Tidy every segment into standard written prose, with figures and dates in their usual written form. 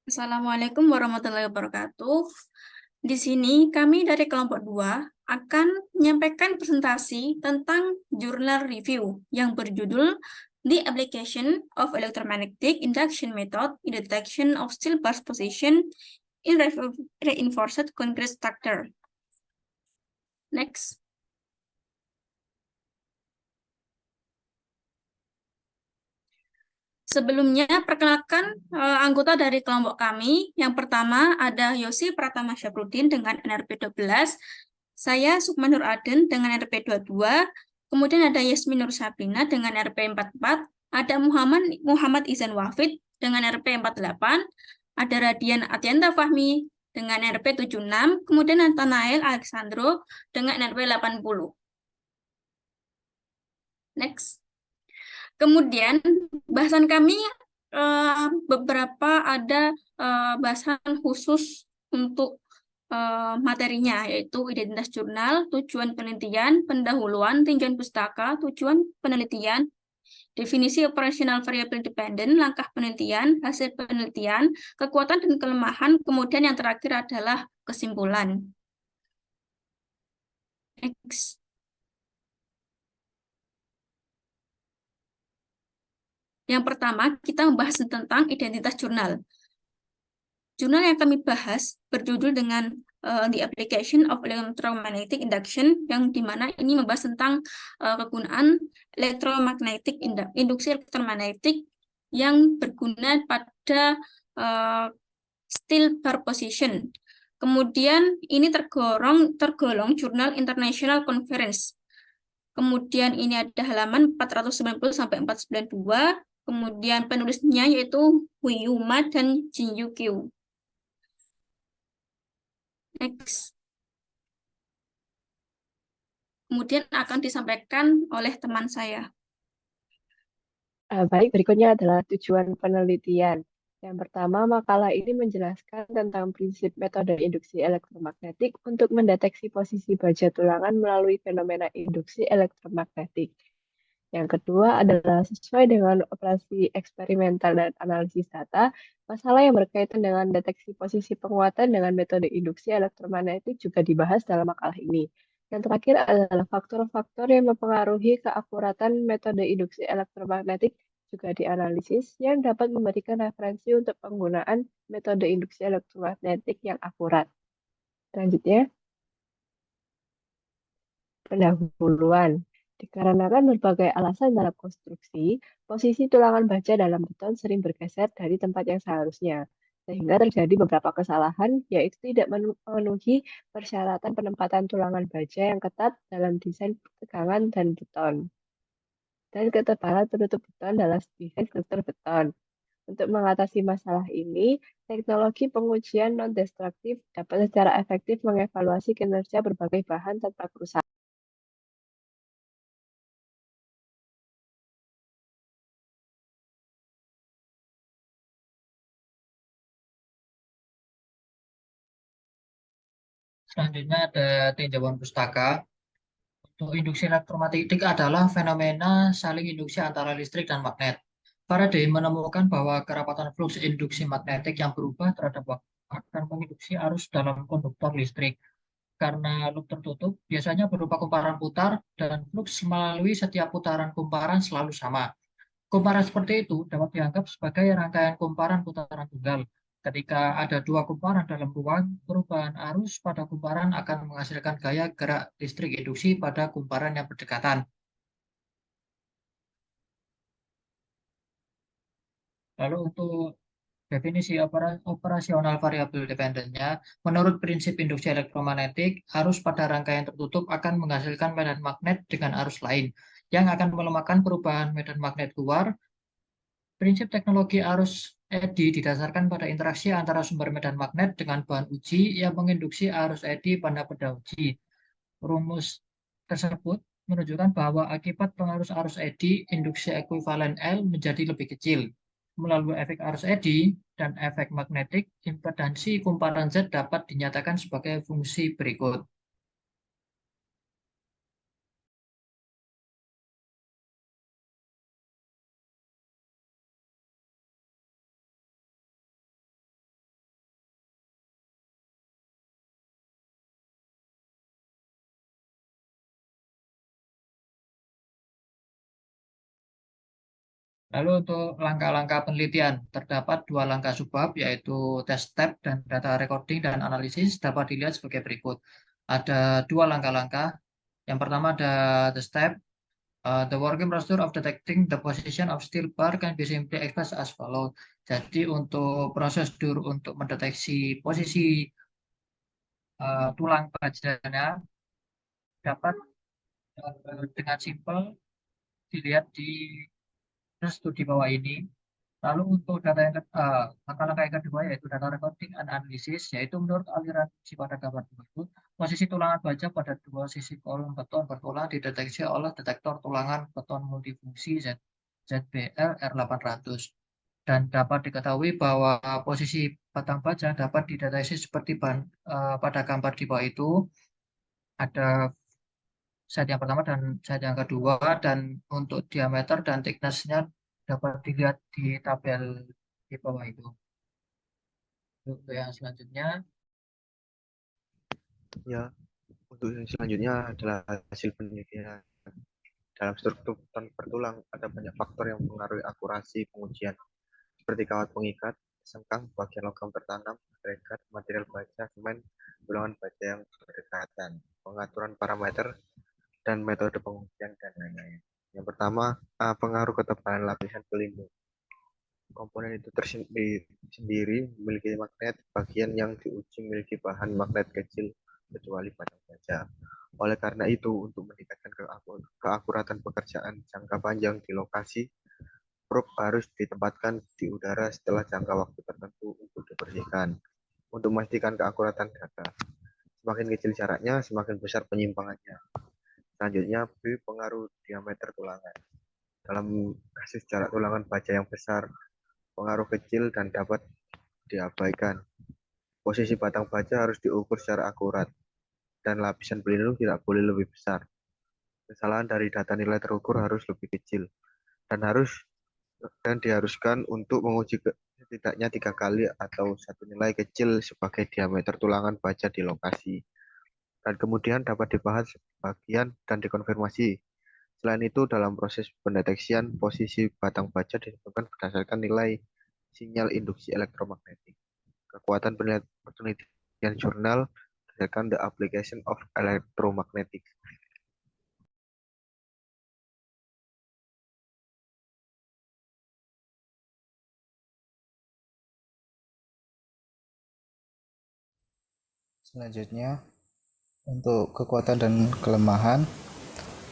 Assalamualaikum warahmatullahi wabarakatuh. Di sini kami dari kelompok 2 akan menyampaikan presentasi tentang jurnal review yang berjudul The Application of Electromagnetic Induction Method in the Detection of Steel Bars Position in Reinforced Concrete Structure. Next. Sebelumnya, perkenalkan anggota dari kelompok kami. Yang pertama ada Yosi Pratama Syafruddin dengan NRP 12, saya Sukma Nur Aden dengan NRP 22, kemudian ada Yasmin Nur Sabrina dengan NRP 44, ada Muhammad Izan Wafid dengan NRP 48, ada Radian Atyanta Fahmi dengan NRP 76, kemudian Nathanael Alexandro dengan NRP 80. Next. Kemudian bahasan kami beberapa ada bahasan khusus untuk materinya, yaitu identitas jurnal, tujuan penelitian, pendahuluan, tinjauan pustaka, tujuan penelitian, definisi operasional variabel dependent, langkah penelitian, hasil penelitian, kekuatan dan kelemahan, kemudian yang terakhir adalah kesimpulan. Next. Yang pertama, kita membahas tentang identitas jurnal. Jurnal yang kami bahas berjudul dengan The Application of Electromagnetic Induction, yang dimana ini membahas tentang kegunaan induksi elektromagnetik yang berguna pada steel bar position. Kemudian ini tergolong jurnal International Conference. Kemudian ini ada halaman 490 sampai 492. Kemudian penulisnya yaitu Hui Yuma dan Jin Yu. Next. Kemudian akan disampaikan oleh teman saya. Baik, berikutnya adalah tujuan penelitian. Yang pertama, makalah ini menjelaskan tentang prinsip metode induksi elektromagnetik untuk mendeteksi posisi baja tulangan melalui fenomena induksi elektromagnetik. Yang kedua adalah sesuai dengan operasi eksperimental dan analisis data, masalah yang berkaitan dengan deteksi posisi penguatan dengan metode induksi elektromagnetik juga dibahas dalam makalah ini. Yang terakhir adalah faktor-faktor yang mempengaruhi keakuratan metode induksi elektromagnetik juga dianalisis yang dapat memberikan referensi untuk penggunaan metode induksi elektromagnetik yang akurat. Selanjutnya, pendahuluan. Dikarenakan berbagai alasan dalam konstruksi, posisi tulangan baja dalam beton sering bergeser dari tempat yang seharusnya, sehingga terjadi beberapa kesalahan, yaitu tidak memenuhi persyaratan penempatan tulangan baja yang ketat dalam desain tegangan dan beton, dan ketebalan penutup beton dalam desain struktur beton. Untuk mengatasi masalah ini, teknologi pengujian non-destruktif dapat secara efektif mengevaluasi kinerja berbagai bahan tanpa kerusakan. Selanjutnya ada tinjauan pustaka. Untuk induksi elektromagnetik adalah fenomena saling induksi antara listrik dan magnet. Faraday menemukan bahwa kerapatan fluks induksi magnetik yang berubah terhadap waktu akan menginduksi arus dalam konduktor listrik. Karena loop tertutup biasanya berupa kumparan putar dan fluks melalui setiap putaran kumparan selalu sama. Kumparan seperti itu dapat dianggap sebagai rangkaian kumparan putaran tunggal. Ketika ada dua kumparan dalam ruang, perubahan arus pada kumparan akan menghasilkan gaya gerak listrik induksi pada kumparan yang berdekatan. Lalu untuk definisi operasional variabel dependennya, menurut prinsip induksi elektromagnetik, arus pada rangkaian tertutup akan menghasilkan medan magnet dengan arus lain, yang akan melemahkan perubahan medan magnet luar. Prinsip teknologi arus eddy didasarkan pada interaksi antara sumber medan magnet dengan bahan uji yang menginduksi arus eddy pada benda uji. Rumus tersebut menunjukkan bahwa akibat pengaruh arus eddy, induksi ekuivalen L menjadi lebih kecil. Melalui efek arus eddy dan efek magnetik, impedansi kumparan Z dapat dinyatakan sebagai fungsi berikut. Lalu untuk langkah-langkah penelitian, terdapat dua langkah subbab, yaitu test step dan data recording dan analisis dapat dilihat sebagai berikut. Ada dua langkah-langkah. Yang pertama ada the step. The working procedure of detecting the position of steel bar can be simply expressed as follows. Jadi untuk prosedur untuk mendeteksi posisi tulang bajanya dapat dengan simpel dilihat di studi bawah ini. Lalu untuk data yang langkah-langkah yang kedua yaitu data recording and analysis, yaitu menurut aliran fungsi pada gambar berikut, posisi tulangan baja pada dua sisi kolom beton bertulang dideteksi oleh detektor tulangan beton multifungsi ZBL R800 dan dapat diketahui bahwa posisi batang baja dapat dideteksi seperti pada gambar di bawah itu. Ada set yang pertama dan set yang kedua, dan untuk diameter dan thickness-nya dapat dilihat di tabel di bawah itu. Untuk yang selanjutnya, Ya, untuk yang selanjutnya adalah hasil penelitian. Dalam struktur beton bertulang, ada banyak faktor yang mempengaruhi akurasi pengujian, seperti kawat pengikat, sengkang, bagian logam tertanam, agregat, material baja, semen, tulangan baja yang berdekatan, pengaturan parameter, dan metode pengujian, dan lain-lain. Yang pertama, pengaruh ketebalan lapisan pelindung. Komponen itu sendiri memiliki magnet, bagian yang diuji memiliki bahan magnet kecil, kecuali batang baja. Oleh karena itu, untuk meningkatkan keakuratan pekerjaan jangka panjang di lokasi, probe harus ditempatkan di udara setelah jangka waktu tertentu untuk dibersihkan, untuk memastikan keakuratan data. Semakin kecil jaraknya, semakin besar penyimpangannya. Selanjutnya, B. Pengaruh diameter tulangan. Dalam kasus jarak tulangan baja yang besar, pengaruh kecil dan dapat diabaikan. Posisi batang baja harus diukur secara akurat, dan lapisan pelindung tidak boleh lebih besar. Kesalahan dari data nilai terukur harus lebih kecil, dan diharuskan untuk menguji setidaknya 3 kali atau satu nilai kecil sebagai diameter tulangan baja di lokasi. Dan kemudian dapat dibahas sebagian dan dikonfirmasi. Selain itu, dalam proses pendeteksian, posisi batang baja ditentukan berdasarkan nilai sinyal induksi elektromagnetik. Kekuatan penelitian jurnal berdasarkan the application of electromagnetics. Selanjutnya, untuk kekuatan dan kelemahan.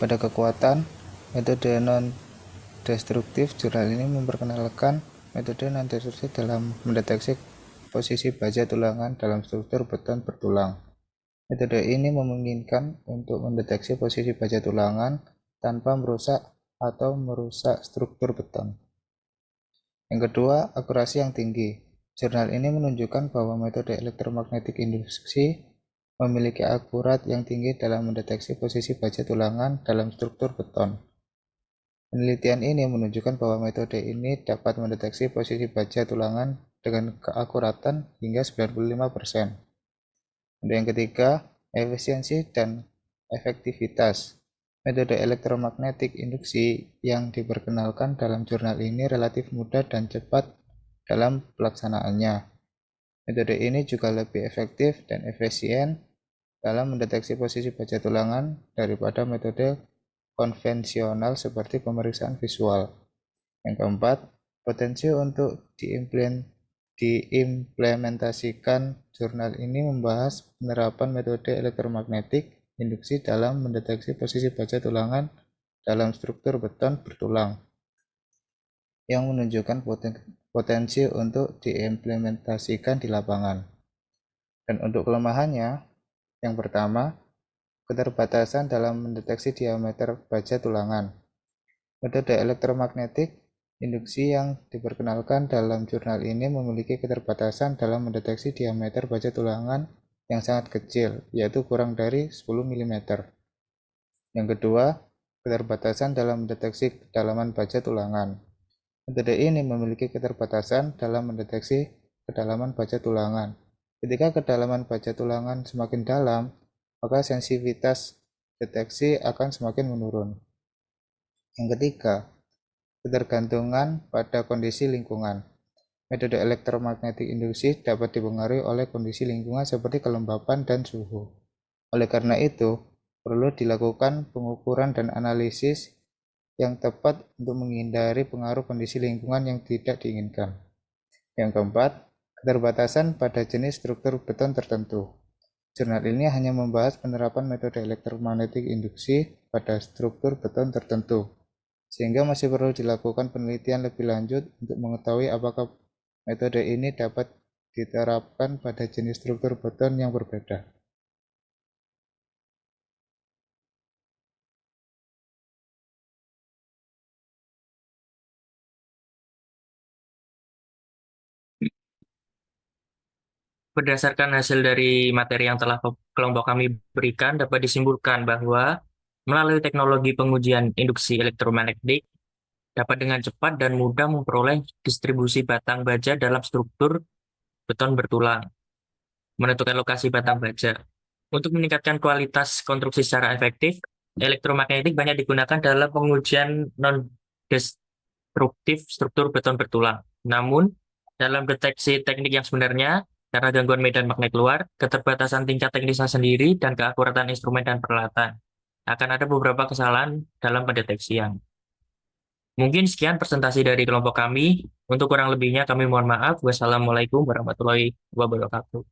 Pada kekuatan, metode non-destruktif, jurnal ini memperkenalkan metode non-destruktif dalam mendeteksi posisi baja tulangan dalam struktur beton bertulang. Metode ini memungkinkan untuk mendeteksi posisi baja tulangan tanpa merusak atau merusak struktur beton. Yang kedua, akurasi yang tinggi. Jurnal ini menunjukkan bahwa metode elektromagnetik induksi memiliki akurat yang tinggi dalam mendeteksi posisi baja tulangan dalam struktur beton. Penelitian ini menunjukkan bahwa metode ini dapat mendeteksi posisi baja tulangan dengan keakuratan hingga 95%. Untuk yang ketiga, efisiensi dan efektivitas. Metode elektromagnetik induksi yang diperkenalkan dalam jurnal ini relatif mudah dan cepat dalam pelaksanaannya. Metode ini juga lebih efektif dan efisien dalam mendeteksi posisi baja tulangan daripada metode konvensional seperti pemeriksaan visual. Yang keempat, potensi untuk diimplementasikan. Jurnal ini membahas penerapan metode elektromagnetik induksi dalam mendeteksi posisi baja tulangan dalam struktur beton bertulang, yang menunjukkan potensi untuk diimplementasikan di lapangan. Dan untuk kelemahannya, yang pertama, keterbatasan dalam mendeteksi diameter baja tulangan. Metode elektromagnetik induksi yang diperkenalkan dalam jurnal ini memiliki keterbatasan dalam mendeteksi diameter baja tulangan yang sangat kecil, yaitu kurang dari 10 mm. Yang kedua, keterbatasan dalam mendeteksi kedalaman baja tulangan. Metode ini memiliki keterbatasan dalam mendeteksi kedalaman baja tulangan. Ketika kedalaman baja tulangan semakin dalam, maka sensitivitas deteksi akan semakin menurun. Yang ketiga, ketergantungan pada kondisi lingkungan. Metode elektromagnetik induksi dapat dipengaruhi oleh kondisi lingkungan seperti kelembapan dan suhu. Oleh karena itu, perlu dilakukan pengukuran dan analisis yang tepat untuk menghindari pengaruh kondisi lingkungan yang tidak diinginkan. Yang keempat, keterbatasan pada jenis struktur beton tertentu. Jurnal ini hanya membahas penerapan metode elektromagnetik induksi pada struktur beton tertentu, sehingga masih perlu dilakukan penelitian lebih lanjut untuk mengetahui apakah metode ini dapat diterapkan pada jenis struktur beton yang berbeda. Berdasarkan hasil dari materi yang telah kelompok kami berikan, dapat disimpulkan bahwa melalui teknologi pengujian induksi elektromagnetik dapat dengan cepat dan mudah memperoleh distribusi batang baja dalam struktur beton bertulang, menentukan lokasi batang baja. Untuk meningkatkan kualitas konstruksi secara efektif, elektromagnetik banyak digunakan dalam pengujian non-destruktif struktur beton bertulang. Namun, dalam deteksi teknik yang sebenarnya, karena gangguan medan magnet luar, keterbatasan tingkat teknisnya sendiri, dan keakuratan instrumen dan peralatan, akan ada beberapa kesalahan dalam pendeteksian. Mungkin sekian presentasi dari kelompok kami. Untuk kurang lebihnya kami mohon maaf. Wassalamualaikum warahmatullahi wabarakatuh.